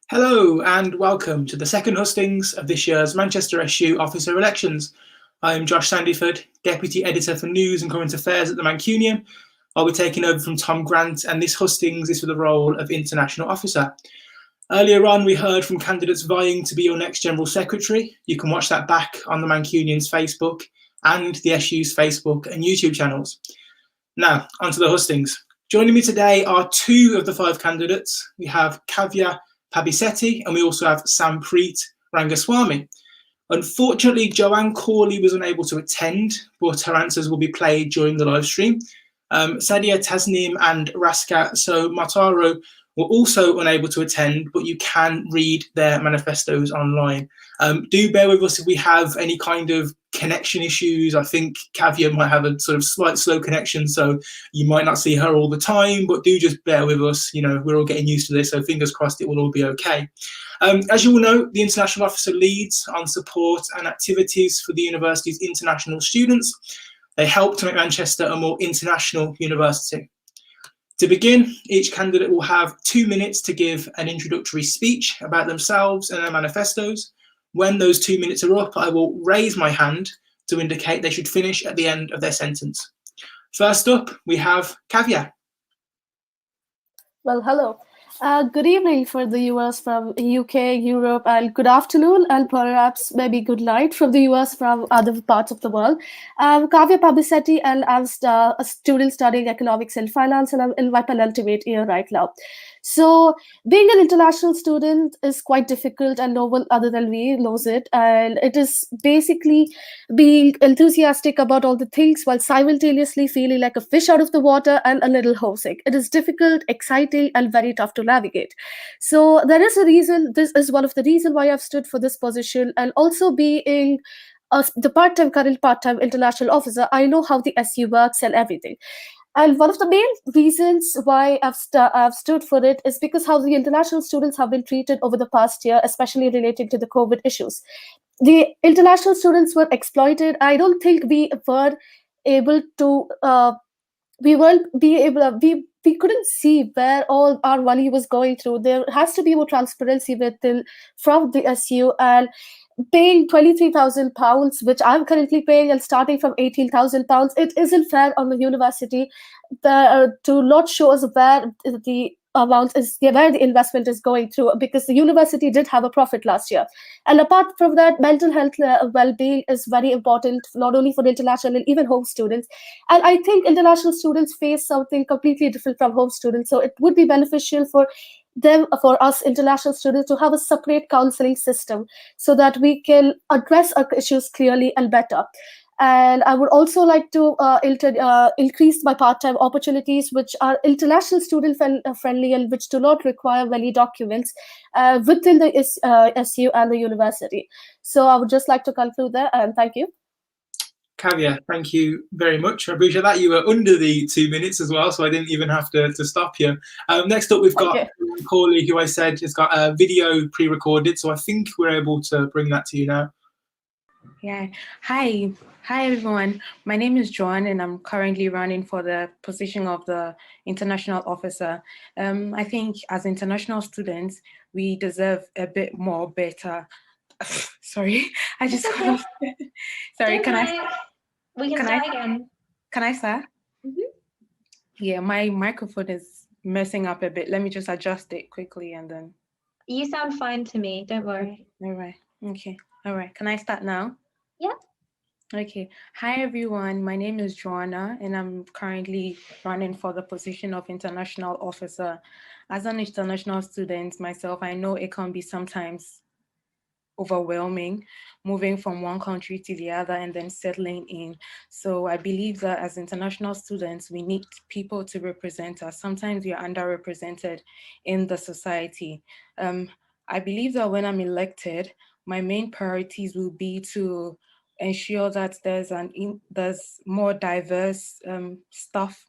Hello and welcome to the second hustings of this year's Manchester SU Officer Elections. I'm Josh Sandyford, Deputy Editor for News and Current Affairs at the Mancunian. I'll be taking over from Tom Grant, and this hustings is for the role of International Officer. Earlier on, we heard from candidates vying to be your next General Secretary. You can watch that back on the Mancunian's Facebook and the SU's Facebook and YouTube channels. Now, onto the hustings. Joining me today are two of the five candidates. We have Caviar Pabisetti, and we also have Sampreet Rangaswamy. Unfortunately, Joanna Cawley was unable to attend, but her answers will be played during the live stream. Sadia Tasnim and Raska Mataro were also unable to attend, but you can read their manifestos online. Do bear with us if we have any kind of connection issues. I think Caviar might have a sort of slight slow connection, so you might not see her all the time, but do just bear with us. You know, we're all getting used to this, so fingers crossed it will all be okay. As you all know, the International Officer leads on support and activities for the university's international students. They help to make Manchester a more international university. To begin, each candidate will have 2 minutes to give an introductory speech about themselves and their manifestos. When those 2 minutes are up, I will raise my hand to indicate they should finish at the end of their sentence. First up, we have Caviar. Well, hello. Good evening for the US from UK, Europe, and good afternoon and perhaps maybe good night from the US from other parts of the world. I'm Caviar Pabisetti, and I'm a student studying economics and finance, and I'm in my penultimate year right now. So being an international student is quite difficult, and no one other than me knows it. And it is basically being enthusiastic about all the things while simultaneously feeling like a fish out of the water and a little homesick. It is difficult, exciting, and very tough to navigate. So there is a reason. This is one of the reasons why I've stood for this position, and also being the current part-time international officer, I know how the SU works and everything. And one of the main reasons why I've stood for it is because how the international students have been treated over the past year, especially relating to the COVID issues. The international students were exploited. I don't think we were able to. We weren't be able. We couldn't see where all our money was going through. There has to be more transparency within from the SU, and paying £23,000, which I'm currently paying, and starting from £18,000, it isn't fair on the university to not show us where the amount is, where the investment is going through, because the university did have a profit last year. And apart from that, mental health well-being is very important, not only for international and even home students. And I think international students face something completely different from home students, so it would be beneficial for us international students to have a separate counseling system so that we can address our issues clearly and better. And I would also like to increase my part-time opportunities, which are international student friendly and which do not require many documents within the SU and the university. So I would just like to conclude there, and thank you. Caviar, thank you very much. I appreciate that. You were under the 2 minutes as well, so I didn't even have to stop you. Next up, we've got Cauley, who I said has got a video pre-recorded, so I think we're able to bring that to you now. Yeah. Hi everyone. My name is Joanna, and I'm currently running for the position of the international officer. I think as international students, we deserve a bit more better. Sorry, I just got off. Sorry, we can start again. Can I start? Mm-hmm. Yeah, my microphone is messing up a bit. Let me just adjust it quickly and then. You sound fine to me. Don't worry. All right. Okay. All right. Can I start now? Yeah. Okay. Hi, everyone. My name is Joanna, and I'm currently running for the position of international officer. As an international student myself, I know it can be sometimes overwhelming, moving from one country to the other and then settling in. So I believe that as international students, we need people to represent us. Sometimes we are underrepresented in the society. I believe that when I'm elected, my main priorities will be to ensure that there's more diverse staff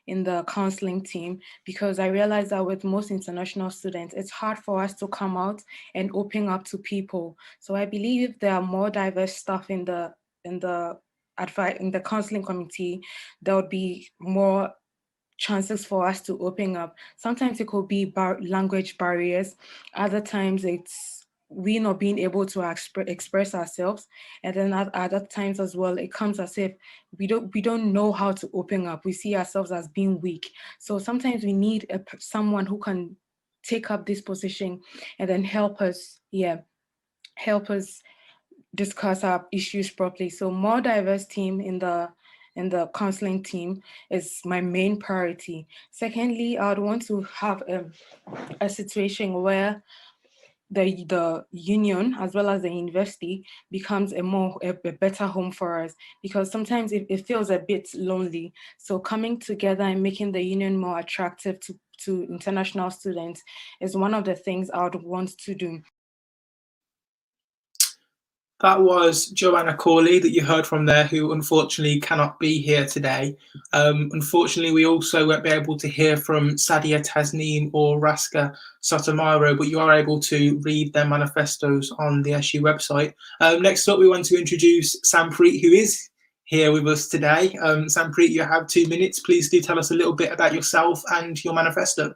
in the counseling team, because I realize that with most international students, it's hard for us to come out and open up to people. So I believe if there are more diverse staff in the counseling committee, there would be more chances for us to open up. Sometimes it could be language barriers. Other times it's we not being able to express ourselves, and then at other times as well, it comes as if we don't know how to open up. We see ourselves as being weak. So sometimes we need someone who can take up this position and then help us discuss our issues properly. So more diverse team in the counseling team is my main priority. Secondly, I would want to have a situation where the union as well as the university becomes a better home for us, because sometimes it feels a bit lonely. So coming together and making the union more attractive to international students is one of the things I would want to do. That was Joanna Cawley that you heard from there, who unfortunately cannot be here today. Unfortunately, we also won't be able to hear from Sadia Tasneem or Raska Sotomaro, but you are able to read their manifestos on the SU website. Next up, we want to introduce Sampreet, who is here with us today. Sampreet, you have 2 minutes. Please do tell us a little bit about yourself and your manifesto.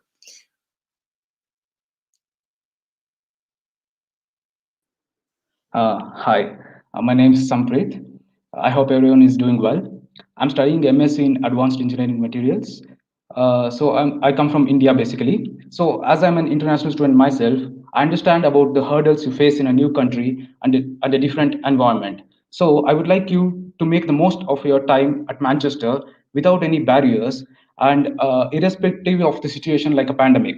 Hi, my name is Sampreet. I hope everyone is doing well. I'm studying MSc in Advanced Engineering Materials. I come from India basically. So as I'm an international student myself, I understand about the hurdles you face in a new country and a different environment. So I would like you to make the most of your time at Manchester without any barriers and irrespective of the situation like a pandemic.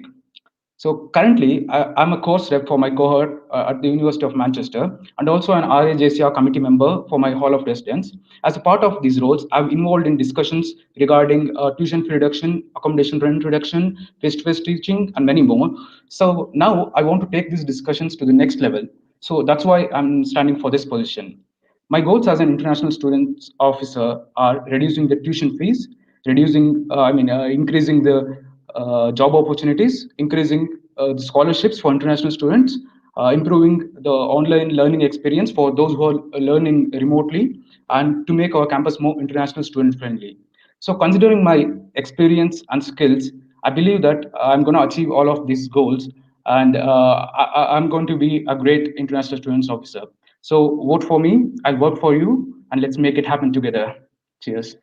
So currently, I'm a course rep for my cohort at the University of Manchester and also an RAJCR committee member for my Hall of Residence. As a part of these roles, I'm involved in discussions regarding tuition fee reduction, accommodation rent reduction, face-to-face teaching, and many more. So now I want to take these discussions to the next level. So that's why I'm standing for this position. My goals as an international students officer are reducing the tuition fees, increasing the job opportunities, increasing the scholarships for international students, improving the online learning experience for those who are learning remotely, and to make our campus more international student friendly. So considering my experience and skills, I believe that I'm going to achieve all of these goals, and I'm going to be a great international students officer. So vote for me, I'll work for you, and let's make it happen together. Cheers.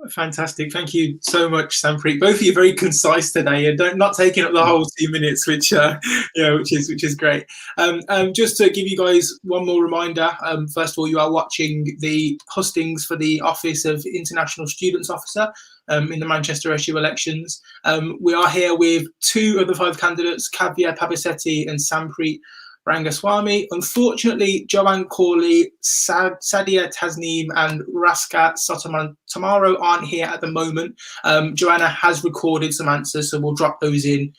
Fantastic. Thank you so much, Sampreet. Both of you are very concise today and not taking up the whole 2 minutes, which is great. Just to give you guys one more reminder, first of all, you are watching the hustings for the Office of International Students Officer in the Manchester SU elections. We are here with 2 of the 5 candidates, Caviar Pabisetti and Sampreet Rangaswamy. Unfortunately, Joanna Cawley, Sadia Tasneem, and Raska Sotomaro aren't here at the moment. Joanna has recorded some answers, so we'll drop those in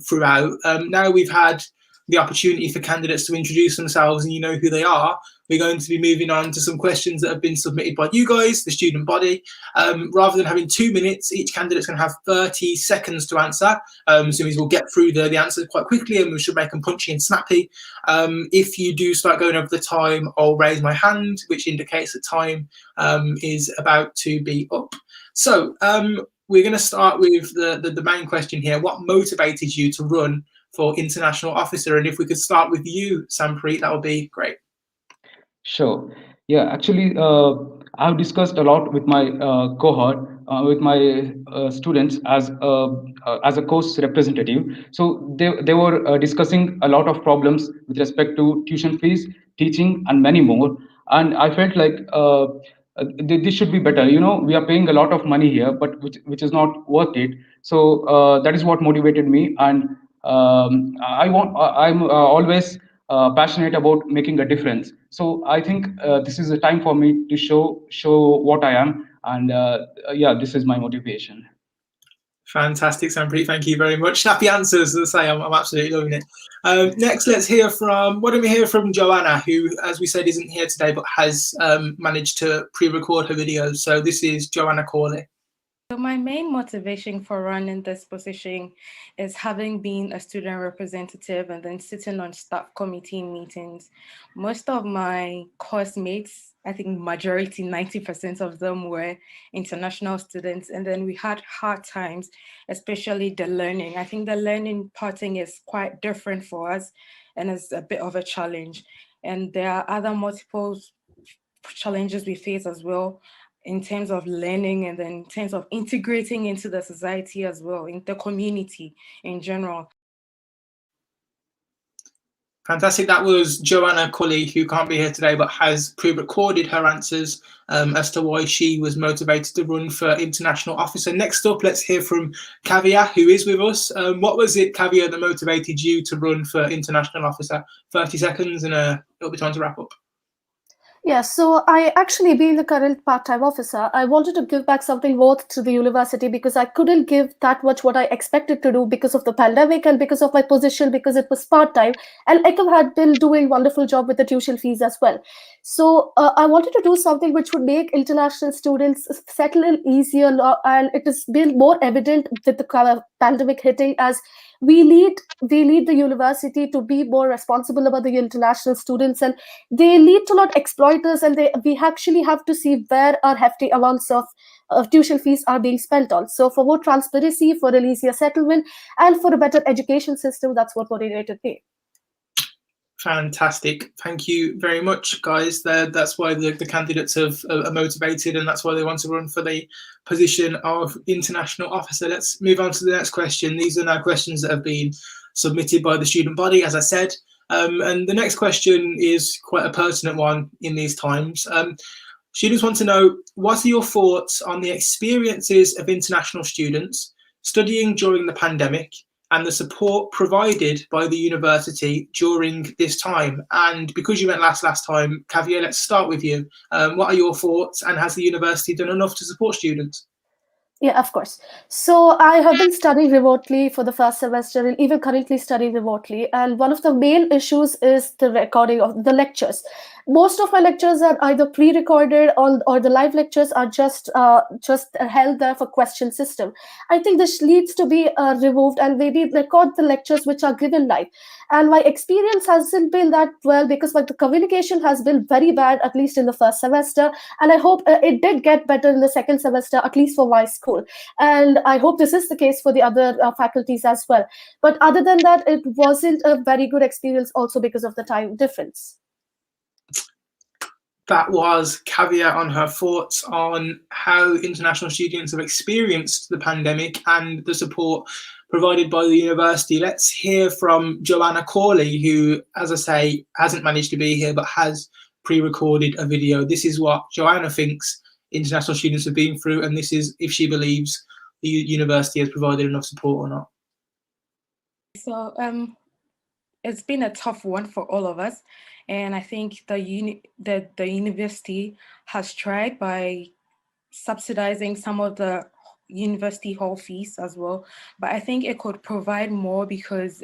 throughout. Now we've had the opportunity for candidates to introduce themselves and you know who they are, we're going to be moving on to some questions that have been submitted by you guys, the student body. Rather than having 2 minutes, each candidate's going to have 30 seconds to answer. So we'll get through the answers quite quickly and we should make them punchy and snappy. If you do start going over the time, I'll raise my hand, which indicates that time is about to be up. So we're going to start with the main question here. What motivated you to run for international officer? And if we could start with you, Sampreet, that would be great. Sure. Yeah, actually, I've discussed a lot with my cohort, with my students as a course representative. So they were discussing a lot of problems with respect to tuition fees, teaching, and many more. And I felt like this should be better. You know, we are paying a lot of money here, but which is not worth it. So that is what motivated me, and I'm always passionate about making a difference. So I think this is a time for me to show what I am, and yeah, this is my motivation. Fantastic, Sampreet. Thank you very much. Snappy answers, as I say, I'm absolutely loving it. Next, let's hear from, why don't we hear from Joanna, who, as we said, isn't here today, but has managed to pre-record her videos. So this is Joanna Cawley. So my main motivation for running this position is having been a student representative and then sitting on staff committee meetings. Most of my course mates I think majority, 90% of them were international students. And then we had hard times, especially the learning. I think the learning parting is quite different for us and it's a bit of a challenge. And there are other multiple challenges we face as well in terms of learning and then in terms of integrating into the society as well, in the community in general. Fantastic. That was Joanna Cawley, who can't be here today, but has pre-recorded her answers as to why she was motivated to run for international officer. Next up, let's hear from Caviar, who is with us. What was it, Caviar, that motivated you to run for international officer? 30 seconds and it'll be time to wrap up. Yeah, so I actually, being the current part-time officer, I wanted to give back something worth to the university because I couldn't give that much what I expected to do because of the pandemic and because of my position, because it was part-time. And ECOM had been doing a wonderful job with the tuition fees as well. So I wanted to do something which would make international students settle in easier, and it has been more evident with the pandemic hitting as we need the university to be more responsible about the international students, and they need to not exploit us, and we actually have to see where our hefty amounts of tuition fees are being spent on. So for more transparency, for an easier settlement, and for a better education system, that's what motivated me. Fantastic. Thank you very much, guys. That's why the candidates are motivated, and that's why they want to run for the position of international officer. Let's move on to the next question. These are now questions that have been submitted by the student body, as I said. And the next question is quite a pertinent one in these times. Students want to know, what are your thoughts on the experiences of international students studying during the pandemic and the support provided by the university during this time? And because you went last time, Caviar, let's start with you. What are your thoughts, and has the university done enough to support students? Yeah, of course. So I have been studying remotely for the first semester and even currently studying remotely. And one of the main issues is the recording of the lectures. Most of my lectures are either pre-recorded or the live lectures are just held there for question system. I think this needs to be removed and maybe record the lectures which are given live. And my experience hasn't been that well because the communication has been very bad, at least in the first semester. And I hope it did get better in the second semester, at least for my school. And I hope this is the case for the other faculties as well. But other than that, it wasn't a very good experience also because of the time difference. That was Caviar on her thoughts on how international students have experienced the pandemic and the support provided by the university. Let's hear from Joanna Cawley, who, as I say, hasn't managed to be here, but has pre-recorded a video. This is what Joanna thinks international students have been through, and this is if she believes the university has provided enough support or not. So it's been a tough one for all of us. And I think the university has tried by subsidizing some of the university hall fees as well. But I think it could provide more because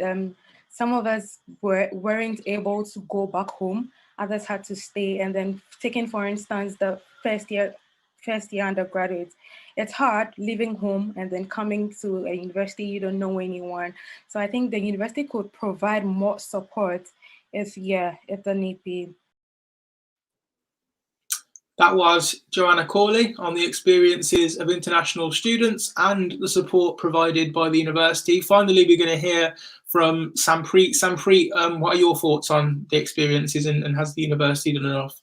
some of us weren't able to go back home. Others had to stay. And then taking, for instance, the first year undergraduates, it's hard leaving home and then coming to a university, you don't know anyone. So I think the university could provide more support if the need be. That was Joanna Cawley on the experiences of international students and the support provided by the university. Finally, we're going to hear from Sampreet. Sampreet, what are your thoughts on the experiences, and has the university done enough?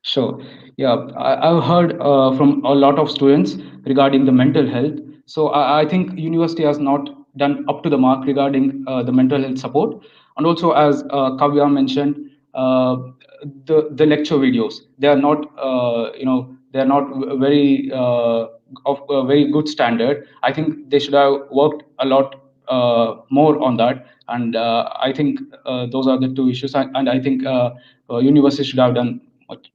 Sure. Yeah, I've heard from a lot of students regarding the mental health. So I think university has not done up to the mark regarding the mental health support. And also, as Caviar mentioned, the lecture videos, they are not they are not very of a very good standard. I think they should have worked a lot more on that. And I think those are the two issues. And I think university should have done much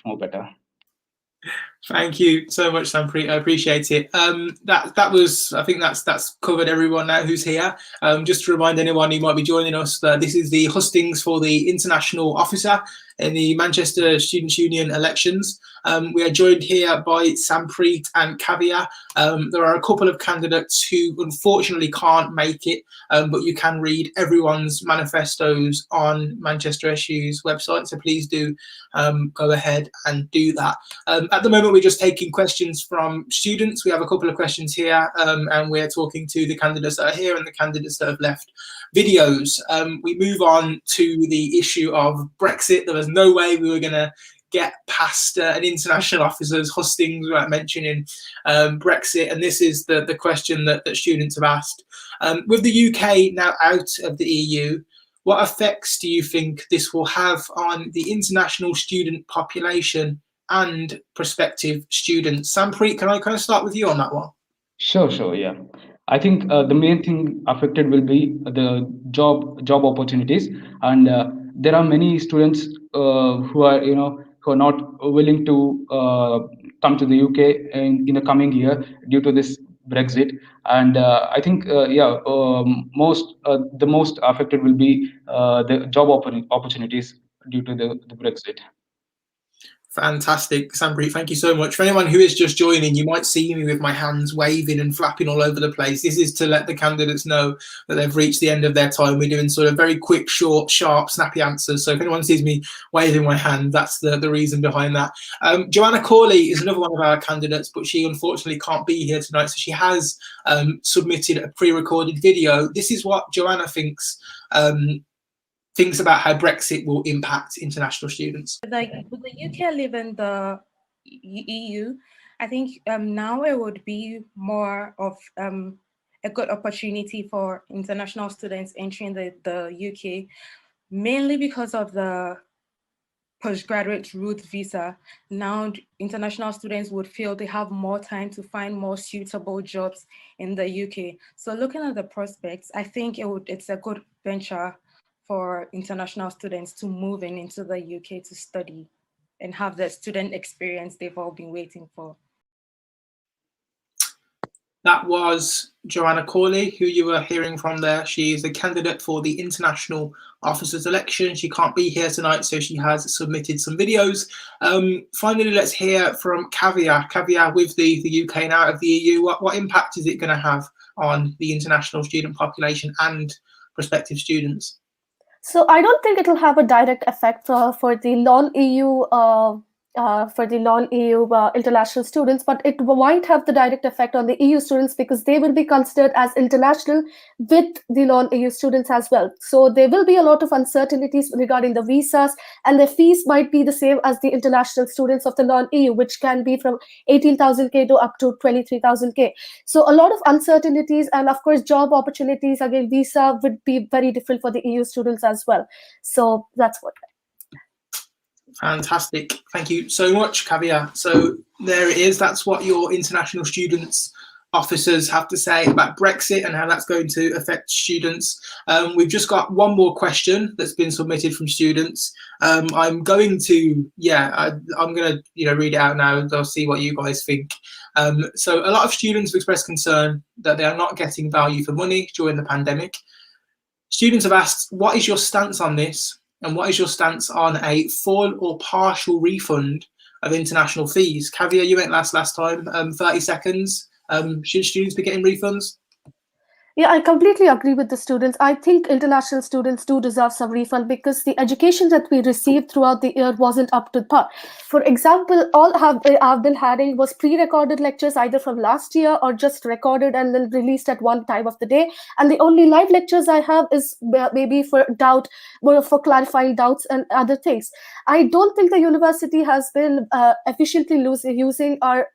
more better. Thank you so much, Sampreet. I appreciate it. That was, I think that's covered everyone now who's here. Just to remind anyone who might be joining us that this is the hustings for the international officer. in the Manchester Students' Union elections. We are joined here by Sampreet and Caviar. There are a couple of candidates who unfortunately can't make it, but you can read everyone's manifestos on Manchester SU's website, so please do go ahead and do that. At the moment, we're just taking questions from students. We have a couple of questions here, and we're talking to the candidates that are here and the candidates that have left videos. We move on to the issue of Brexit. There was no way we were going to get past an international officer's hustings without mentioning Brexit, and this is the question that students have asked. With the UK now out of the EU, what effects do you think this will have on the international student population and prospective students? Sampreet, can I kind of start with you on that one? Sure, yeah. I think the main thing affected will be the job opportunities, and there are many students who are not willing to come to the UK in the coming year due to this Brexit, and I think the most affected will be the job opportunities due to the Brexit. Fantastic, Sampreet, thank you so much. For anyone who is just joining, you might see me with my hands waving and flapping all over the place. This is to let the candidates know that they've reached the end of their time. We're doing sort of very quick, short, sharp, snappy answers. So if anyone sees me waving my hand, that's the reason behind that. Joanna Cawley is another one of our candidates, but she unfortunately can't be here tonight. So she has submitted a pre-recorded video. This is what Joanna thinks about how Brexit will impact international students. With the UK leaving the EU, I think now it would be more of a good opportunity for international students entering the UK, mainly because of the postgraduate route visa. Now international students would feel they have more time to find more suitable jobs in the UK. So looking at the prospects, I think it's a good venture for international students to move into the UK to study and have the student experience they've all been waiting for. That was Joanna Cawley, who you were hearing from there. She is a candidate for the international officers election. She can't be here tonight, so she has submitted some videos. Finally, let's hear from Caviar. Caviar, with the UK now out of the EU, what impact is it going to have on the international student population and prospective students? So I don't think it will have a direct effect for the non-EU international students, but it might have the direct effect on the EU students because they will be considered as international with the non-EU students as well. So there will be a lot of uncertainties regarding the visas, and the fees might be the same as the international students of the non-EU, which can be from 18,000K to up to 23,000K. So a lot of uncertainties, and of course job opportunities, again visa would be very different for the EU students as well. So that's what. Fantastic. Thank you so much, Caviar. So there it is. That's what your international students officers have to say about Brexit and how that's going to affect students. We've just got one more question that's been submitted from students. I'm going to read it out now and I'll see what you guys think. So a lot of students have expressed concern that they are not getting value for money during the pandemic. Students have asked, what is your stance on this? And what is your stance on a full or partial refund of international fees? Caviar, you went last time, 30 seconds. Should students be getting refunds? Yeah, I completely agree with the students. I think international students do deserve some refund because the education that we received throughout the year wasn't up to par. For example, all I've been having was pre-recorded lectures either from last year or just recorded and then released at one time of the day. And the only live lectures I have is maybe for clarifying doubts and other things. I don't think the university has been efficiently using our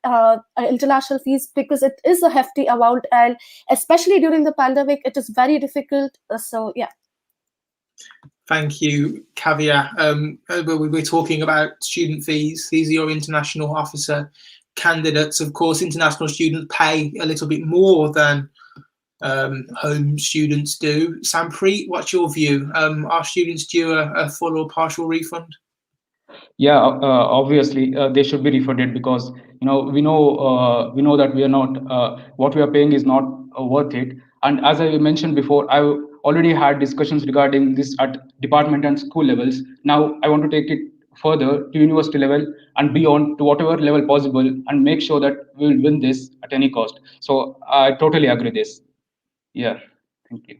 international fees because it is a hefty amount, and especially during the pandemic, it is very difficult. So yeah. Thank you, Caviar. We're talking about student fees. These are your international officer candidates. Of course, international students pay a little bit more than home students do. Sampreet, what's your view? Are students due a full or partial refund? Yeah, obviously they should be refunded because we know that we are not what we are paying is not worth it. And as I mentioned before, already had discussions regarding this at department and school levels. Now I want to take it further to university level and beyond, to whatever level possible, and make sure that we will win this at any cost. So I totally agree this. Yeah, thank you.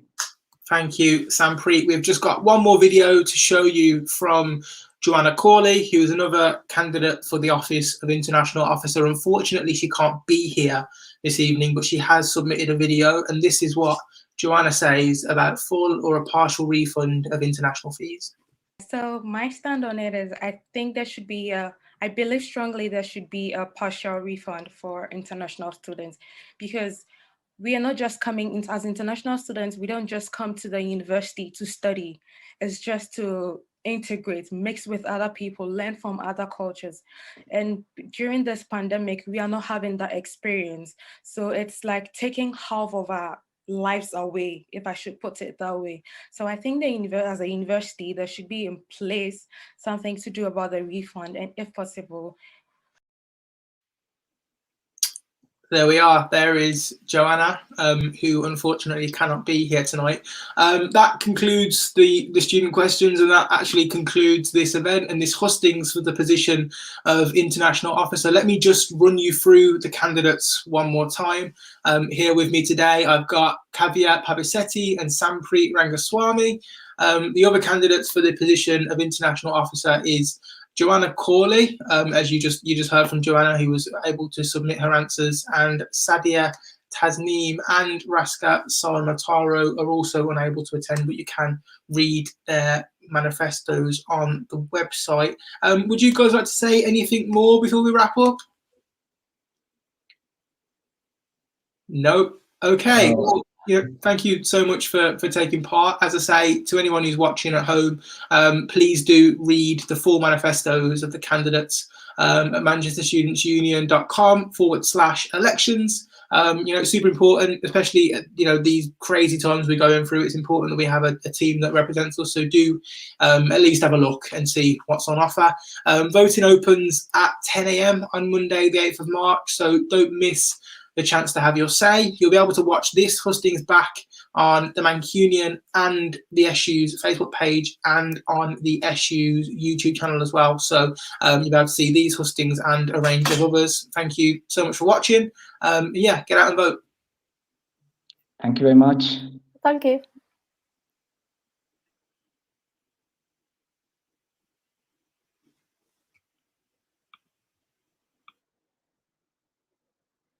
Thank you, Sampreet. We've just got one more video to show you from Joanna Cawley, who is another candidate for the Office of International Officer. Unfortunately, she can't be here this evening, but she has submitted a video, and this is what Joanna says about full or a partial refund of international fees. So my stand on it is, I think there should be I believe strongly there should be a partial refund for international students, because we are not just coming in as international students. We don't just come to the university to study. It's just to integrate, mix with other people, learn from other cultures. And during this pandemic, we are not having that experience. So it's like taking half of our lives away, if I should put it that way. So I think as a university, there should be in place something to do about the refund, and if possible. There we are. There is Joanna, who unfortunately cannot be here tonight. That concludes the student questions, and that actually concludes this event and this hustings for the position of international officer. Let me just run you through the candidates one more time. Here with me today, I've got Caviar Pavisetti and Sampreet Rangaswamy. The other candidates for the position of international officer is Joanna Cawley, as you just heard from Joanna, who was able to submit her answers, and Sadia Tasneem and Raska Salamataro are also unable to attend, but you can read their manifestos on the website. Would you guys like to say anything more before we wrap up? No. Okay. Well, yeah, thank you so much for taking part. As I say, to anyone who's watching at home, please do read the full manifestos of the candidates at manchesterstudentsunion.com/elections. It's super important, especially these crazy times we're going through. It's important that we have a team that represents us. So do at least have a look and see what's on offer. Voting opens at 10 a.m. on Monday, the 8th of March. So don't miss the chance to have your say. You'll be able to watch this hustings back on the Mancunian and the SU's Facebook page and on the SU's YouTube channel as well. So you'll be able to see these hustings and a range of others. Thank you so much for watching. Yeah, get out and vote. Thank you very much. Thank you.